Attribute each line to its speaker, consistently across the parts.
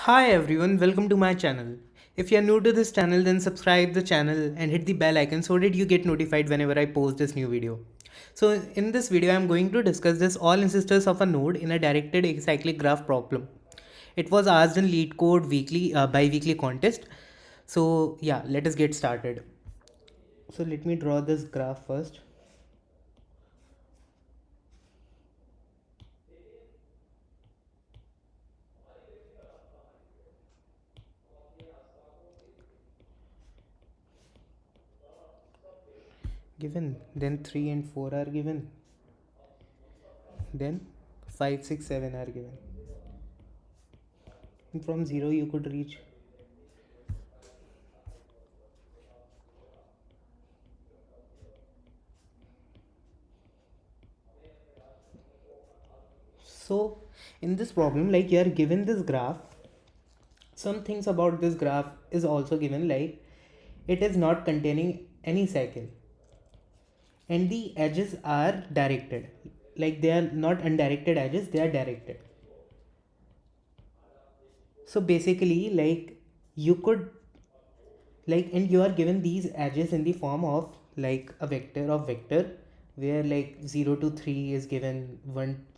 Speaker 1: Hi everyone, welcome to my channel. If you are new to this channel, then subscribe the channel and hit the bell icon so that you get notified whenever I post this new video. So in this video, I'm going to discuss this all ancestors of a node in a directed acyclic graph problem. It was asked in LeetCode weekly bi-weekly contest. So yeah, let us get started. So let me draw this graph first. Given, then 3 and 4 are given, then 5, 6, 7 are given. And from 0 you could reach. So in this problem, like you are given this graph, some things about this graph is also given, like it is not containing any cycle and the edges are directed, like they are not undirected edges, they are directed. So basically, like you could, like, and you are given these edges in the form of like a vector of vector, where like 0 to 3 is given,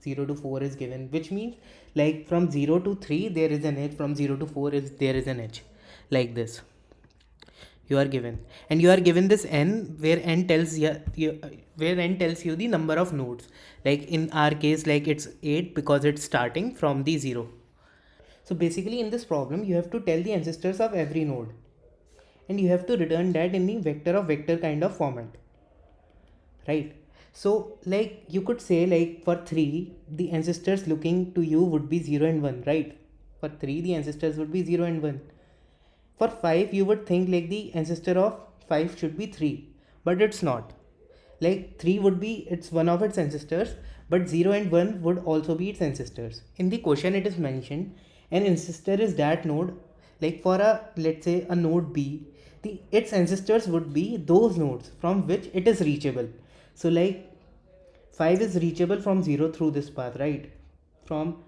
Speaker 1: 0 to 4 is given, which means like from 0 to 3 there is an edge, from 0 to 4 is there is an edge, like this you are given. And you are given this n, where n tells where n tells you the number of nodes. Like in our case, like it's 8 because it's starting from the 0. So basically in this problem you have to tell the ancestors of every node, and you have to return that in the vector of vector kind of format, right? So like you could say, like for 3 the ancestors looking to you would be 0 and 1, right? For 3 the ancestors would be 0 and 1. For 5 you would think like the ancestor of 5 should be 3, but it's not. Like 3 would be it's one of its ancestors, but 0 and 1 would also be its ancestors. In the question it is mentioned an ancestor is that node, like for a, let's say a node B, the its ancestors would be those nodes from which it is reachable. So like 5 is reachable from 0 through this path, right? From,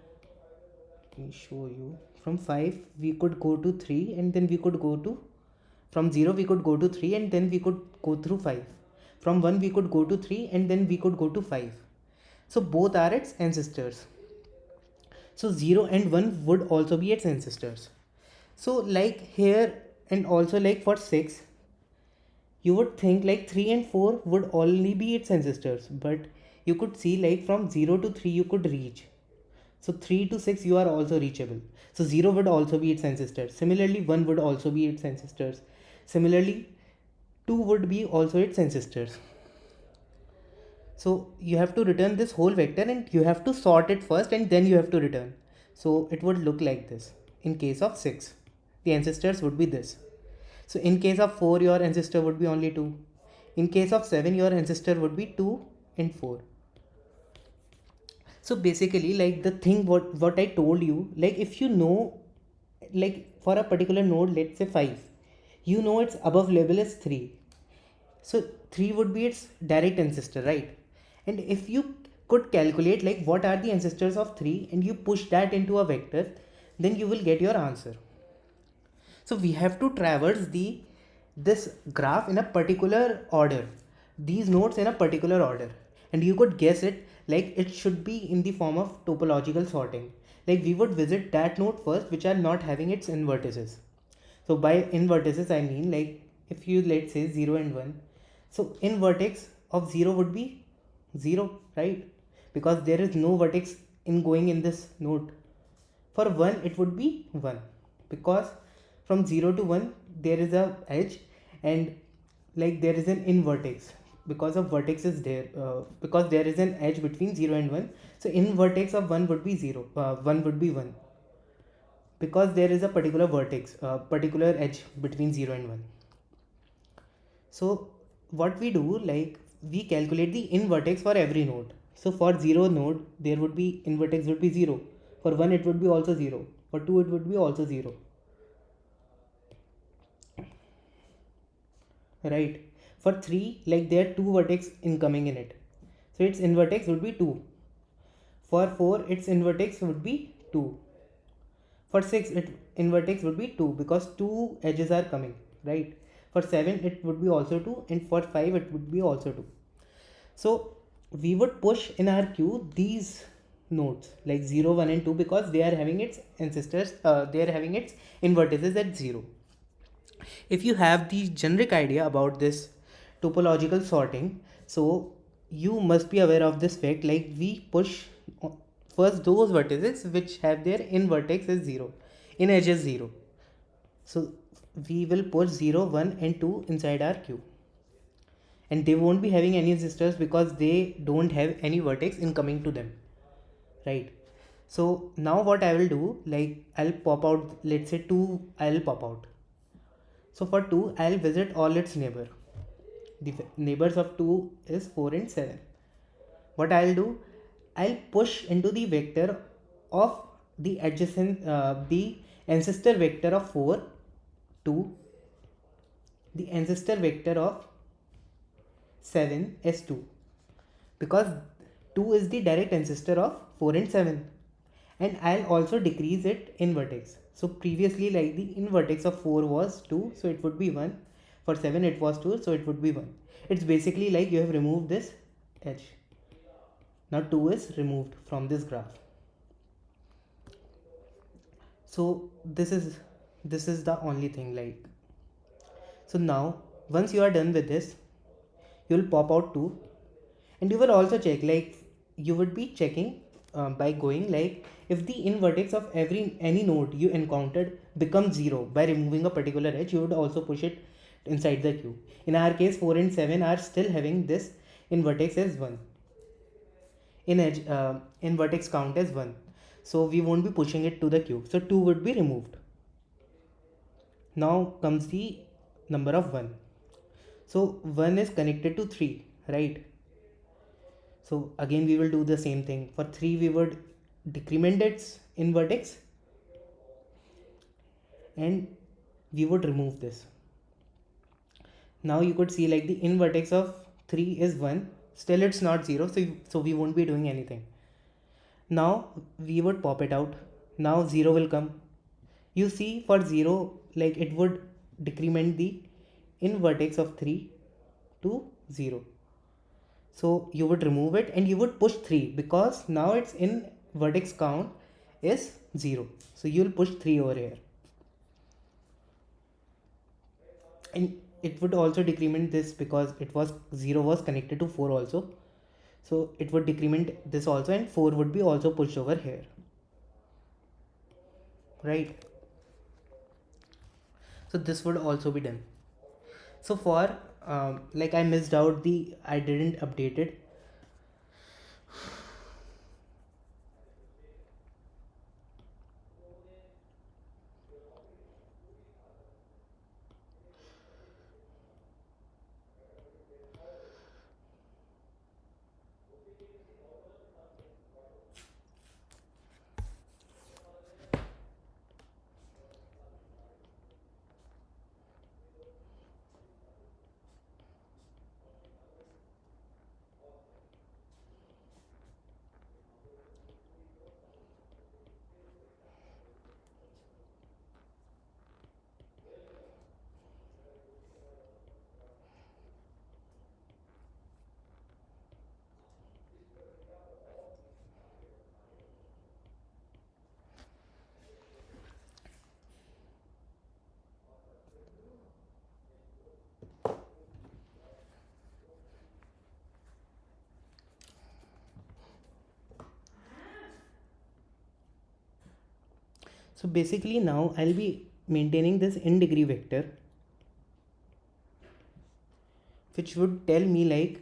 Speaker 1: let me show you, from 5 we could go to 3, and then we could go to, from 0 we could go to 3 and then we could go through 5. From 1 we could go to 3 and then we could go to 5. So both are its ancestors. So 0 and 1 would also be its ancestors. So like here, and also like for 6, you would think like 3 and 4 would only be its ancestors, but you could see like from 0 to 3 you could reach. So 3 to 6 you are also reachable. So 0 would also be its ancestors. Similarly 1 would also be its ancestors. Similarly 2 would be also its ancestors. So you have to return this whole vector and you have to sort it first and then you have to return. So it would look like this. In case of 6, the ancestors would be this. So in case of 4, your ancestor would be only 2. In case of 7, your ancestor would be 2 and 4. So basically, like the thing what I told you, like if you know, like for a particular node, let's say 5, you know its above level is 3. So 3 would be its direct ancestor, right? And if you could calculate like what are the ancestors of 3 and you push that into a vector, then you will get your answer. So we have to traverse this graph in a particular order, these nodes in a particular order, and you could guess it, like it should be in the form of topological sorting. Like we would visit that node first which are not having its invertices. So by invertices I mean, like if you, let's say 0 and 1, so in vertex of 0 would be 0, right? Because there is no vertex in going in this node. For 1 it would be 1, because from 0 to 1 there is a edge, and like there is an in vertex because of vertex is there, because there is an edge between 0 and 1. So in vertex of 1 would be 0, 1 would be 1, because there is a particular vertex, particular edge between 0 and 1. So what we do, like we calculate the in vertex for every node. So for 0 node there would be in vertex would be 0, for 1 it would be also 0, for 2 it would be also 0, right? For 3, like there are 2 vertex incoming in it, so its in vertex would be 2. For 4 its in vertex would be 2. For 6 it in vertex would be 2 because 2 edges are coming, right? For 7 it would be also 2, and for 5 it would be also 2. So we would push in our queue these nodes like 0, 1 and 2 because they are having its ancestors, they are having its invertices at 0. If you have the generic idea about this topological sorting, so you must be aware of this fact, like we push first those vertices which have their in vertex as 0, in edge as 0. So we will push 0, 1 and 2 inside our queue, and they won't be having any sisters because they don't have any vertex incoming to them, right? So now what I will do, like I'll pop out, let's say 2, I'll pop out. So for 2 I'll visit all its neighbor. The neighbors of 2 is 4 and 7. What I'll do, I'll push into the vector of the adjacent the ancestor vector of 4 to the ancestor vector of 7 as 2, because 2 is the direct ancestor of 4 and 7, and I'll also decrease it in vertex. So previously, like the in vertex of 4 was 2, so it would be 1. For 7 it was 2, so it would be 1. It's basically like you have removed this edge. Now 2 is removed from this graph. So this is the only thing, like, so now once you are done with this, you will pop out 2, and you will also check, like you would be checking by going, like if the in vertex of any node you encountered becomes 0 by removing a particular edge, you would also push it inside the queue. In our case 4 and 7 are still having this in vertex as 1, in edge in vertex count as 1, so we won't be pushing it to the queue, so 2 would be removed. Now comes the number of 1. So 1 is connected to 3, right? So again we will do the same thing. For 3 we would decrement its in vertex and we would remove this. Now you could see, like the in vertex of 3 is 1, still it's not 0, so we won't be doing anything. Now we would pop it out. Now 0 will come. You see, for 0, like it would decrement the in vertex of 3 to 0. So you would remove it and you would push 3 because now its in vertex count is 0. So you will push 3 over here. And it would also decrement this because it was 0 was connected to 4 also. So it would decrement this also, and 4 would be also pushed over here. Right? So this would also be done. So for like I missed out I didn't update it. So basically now I'll be maintaining this in degree vector, which would tell me, like,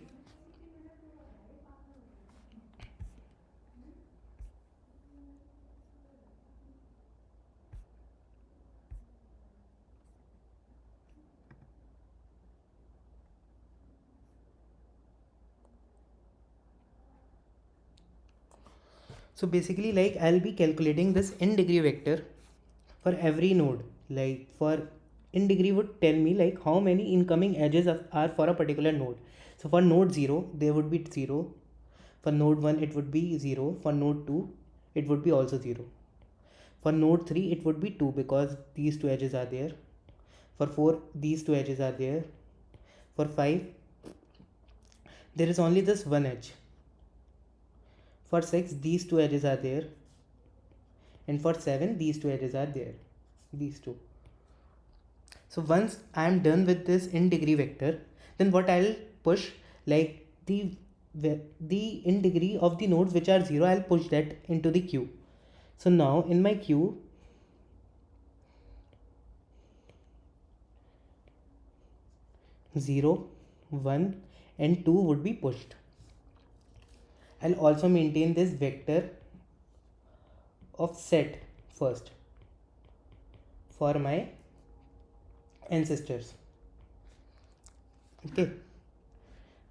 Speaker 1: so basically, like I'll be calculating this in degree vector for every node. Like for in degree would tell me like how many incoming edges are for a particular node. So for node 0 there would be 0, for node 1 it would be 0, for node 2 it would be also 0. For node 3 it would be 2 because these two edges are there. For 4 these two edges are there. For 5 there is only this one edge. For 6 these two edges are there, and for 7 these two edges are there, these two. So once I am done with this in degree vector, then what I'll push, like the in degree of the nodes which are 0, I'll push that into the queue. So now in my queue, 0, 1 and 2 would be pushed. I'll also maintain this vector of set first for my ancestors. Okay,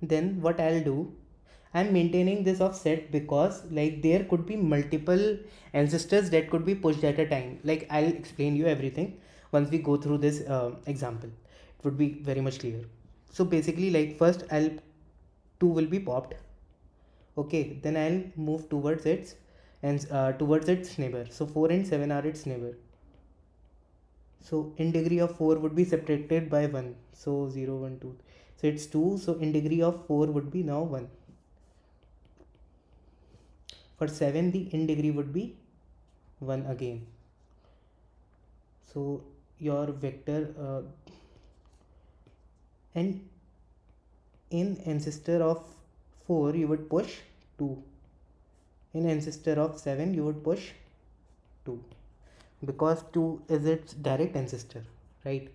Speaker 1: then what I'll do, I'm maintaining this offset because like there could be multiple ancestors that could be pushed at a time. Like I'll explain you everything once we go through this example. It would be very much clear. So basically, like first I'll 2 will be popped. Okay, then I'll move towards its and towards its neighbor. So 4 and 7 are its neighbor. So in degree of 4 would be separated by 1. So 0, 1, 2. So it's 2. So in degree of 4 would be now 1. For 7 the in degree would be 1 again. So your vector and in ancestor of 4 you would push 2. In ancestor of 7 you would push 2 because 2 is its direct ancestor, right?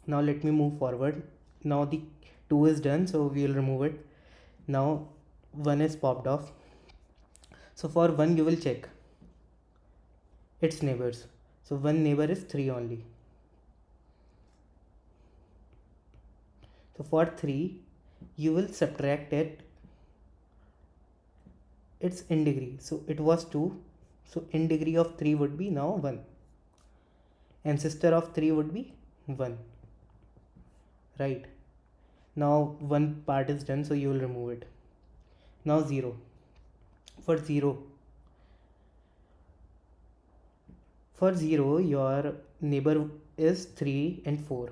Speaker 1: Now let me move forward. Now the 2 is done, so we will remove it. Now 1 is popped off. So for 1 you will check its neighbors. So 1 neighbor is 3 only. So for 3 you will subtract its in degree. So it was 2. So in degree of 3 would be now 1. Ancestor of 3 would be 1. Right. Now one part is done, so you will remove it. Now 0. For 0, your neighbor is 3 and 4.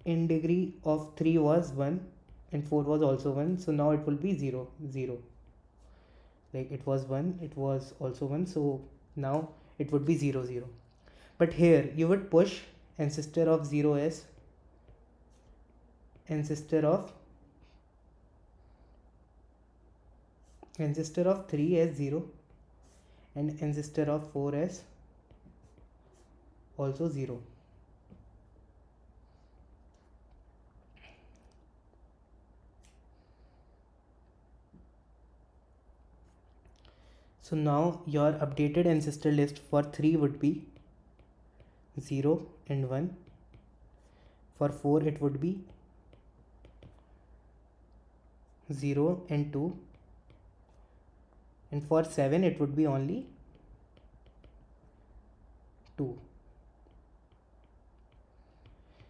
Speaker 1: In degree of 3 was 1 and 4 was also 1. So now it will be 0, 0. Like it was 1, it was also 1. So now it would be 0, 0. But here you would push ancestor of 0 as ancestor of 3 as 0 and ancestor of 4 as also 0. So now your updated ancestor list for 3 would be 0 and 1. For 4 it would be 0 and 2. And for 7 it would be only 2.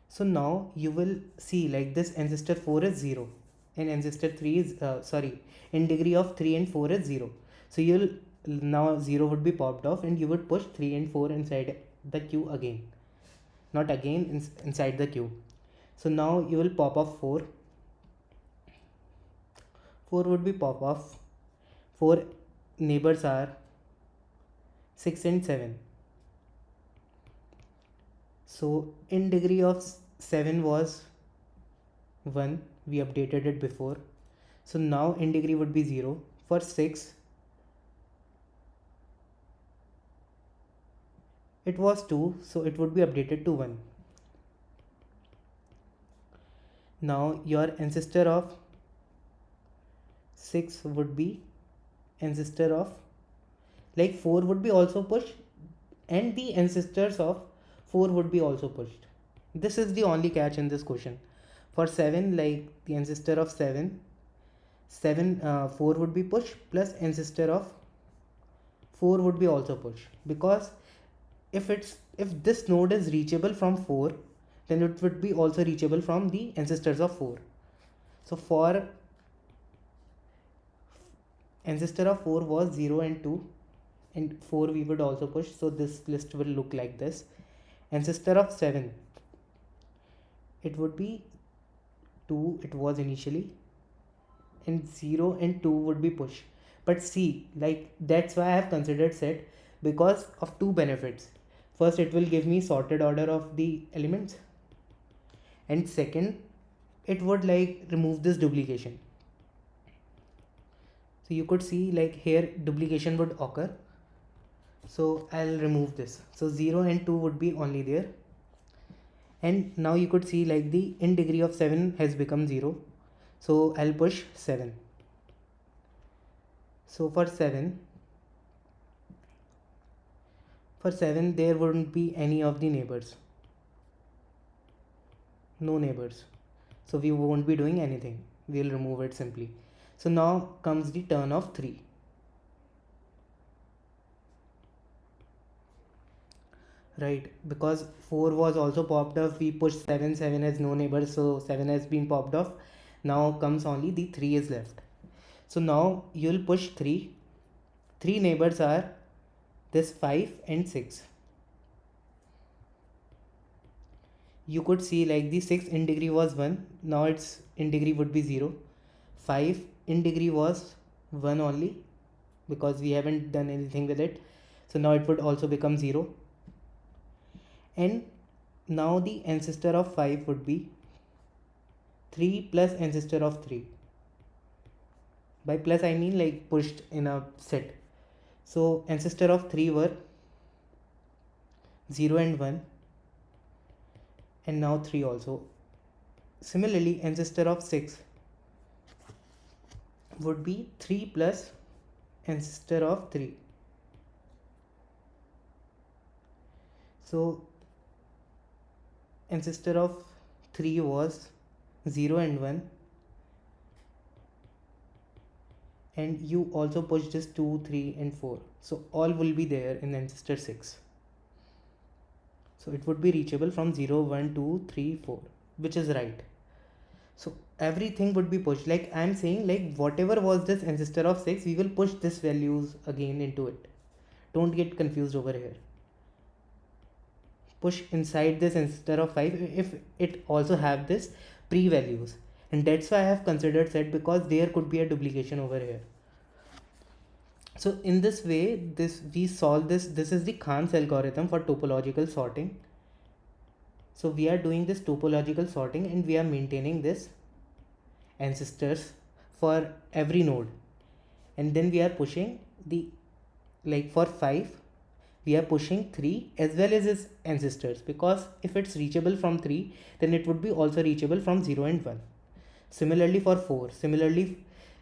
Speaker 1: So now you will see like this ancestor 4 is 0 and ancestor 3 is in degree of 3 and 4 is 0. So you'll now 0 would be popped off and you would push 3 and 4 inside the queue again, not again inside the queue. So now you will pop off 4 would be pop off. 4 neighbors are 6 and 7. So in degree of 7 was 1, we updated it before. So now in degree would be 0. For 6 it was 2, so it would be updated to 1. Now your ancestor of 6 would be ancestor of, like 4 would be also pushed and the ancestors of 4 would be also pushed. This is the only catch in this question. For 7, like the ancestor of 7, 4 would be pushed plus ancestor of 4 would be also pushed, because if this node is reachable from 4, then it would be also reachable from the ancestors of 4. So for ancestor of 4 was 0 and 2, and 4 we would also push, so this list will look like this. Ancestor of 7, it would be 2, it was initially, and 0 and 2 would be push. But see, like that's why I have considered set, because of two benefits. First, it will give me sorted order of the elements, and second, it would like remove this duplication. So you could see like here duplication would occur, so I'll remove this. So 0 and 2 would be only there, and now you could see like the in degree of 7 has become 0, so I'll push 7. So for 7 there wouldn't be any of the neighbors, no neighbors, so we won't be doing anything, we'll remove it simply. So now comes the turn of 3. Right, because 4 was also popped off, we pushed 7, 7 has no neighbors, so 7 has been popped off. Now comes only the 3 is left. So now you'll push 3. 3 neighbors are this 5 and 6. You could see like the 6 in degree was 1, now its in degree would be 0. 5 in degree was 1 only, because we haven't done anything with it, so now it would also become 0. And now the ancestor of 5 would be 3 plus ancestor of 3. By plus I mean like pushed in a set. So ancestor of 3 were 0 and 1, and now 3 also. Similarly, ancestor of 6 would be 3 plus ancestor of 3. So ancestor of 3 was 0 and 1, and you also push this 2, 3 and 4, so all will be there in ancestor 6. So it would be reachable from 0, 1, 2, 3, 4, which is right. So everything would be pushed, like I am saying, like whatever was this ancestor of 6, we will push this values again into it. Don't get confused over here. Push inside this ancestor of 5 if it also have this pre-values, and that's why I have considered set, because there could be a duplication over here. So in this way, we solve this. This is the Khan's algorithm for topological sorting. So we are doing this topological sorting, and we are maintaining this ancestors for every node, and then we are pushing the, like for 5 we are pushing 3 as well as its ancestors, because if it's reachable from 3, then it would be also reachable from 0 and 1. Similarly for 4, similarly,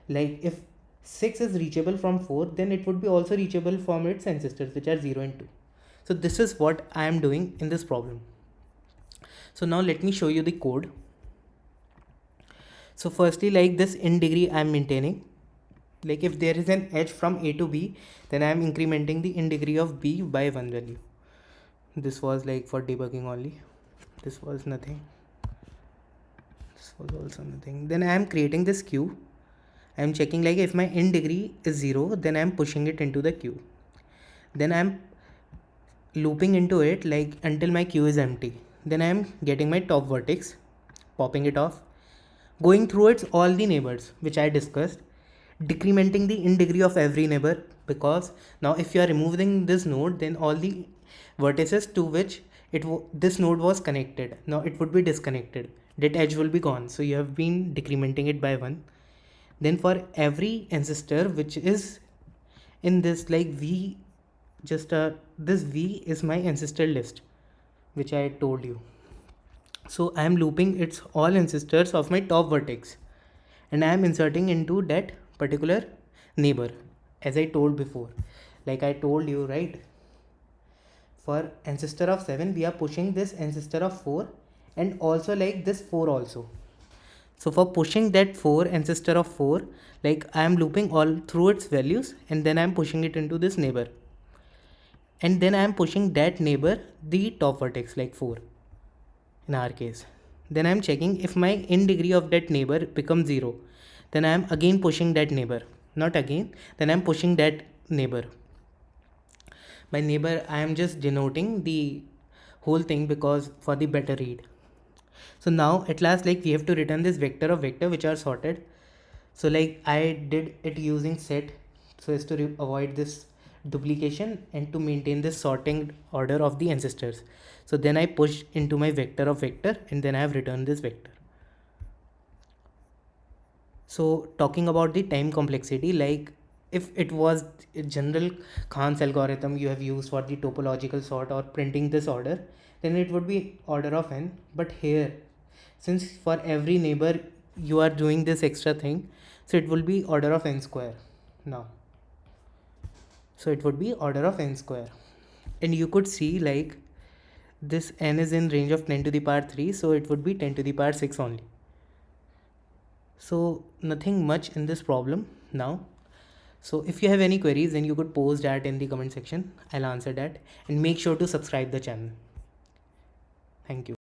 Speaker 1: like if 6 is reachable from 4, then it would be also reachable from its ancestors, which are 0 and 2. So this is what I am doing in this problem. So now let me show you the code. So firstly, like this in degree I am maintaining. Like if there is an edge from A to B, then I am incrementing the in degree of B by 1 value. This was like for debugging only. This was nothing. This was also nothing. Then I am creating this queue. I am checking like if my in degree is 0, then I am pushing it into the queue. Then I am looping into it like until my queue is empty. Then I am getting my top vertex, popping it off, going through its all the neighbors which I discussed, decrementing the in degree of every neighbor, because now if you are removing this node, then all the vertices to which this node was connected, now it would be disconnected, that edge will be gone, so you have been decrementing it by 1. Then for every ancestor which is in this, like V, just this V is my ancestor list which I told you. So I am looping its all ancestors of my top vertex, and I am inserting into that particular neighbor, as I told before. Like I told you, right? For ancestor of 7, we are pushing this ancestor of 4, and also like this 4 also. So for pushing that 4 ancestor of 4, like I am looping all through its values, and then I am pushing it into this neighbor, and then I am pushing that neighbor the top vertex, like 4 in our case. Then I am checking if my in degree of that neighbor becomes 0, then I am again pushing that neighbor. not again, then I'm pushing that neighbor. By neighbor I am just denoting the whole thing because for the better read. So now at last, like, we have to return this vector of vector which are sorted. So like I did it using set so as to avoid this duplication and to maintain this sorting order of the ancestors. So then I push into my vector of vector and then I have returned this vector. So talking about the time complexity, like if it was a general Khan's algorithm you have used for the topological sort or printing this order, then it would be order of n. But here, since for every neighbor you are doing this extra thing, so it will be order of n square now. So it would be order of n square. And you could see like this n is in range of 10 to the power 3, so it would be 10 to the power 6 only. So nothing much in this problem now. So if you have any queries, then you could post that in the comment section. I'll answer that, and make sure to subscribe the channel. Thank you.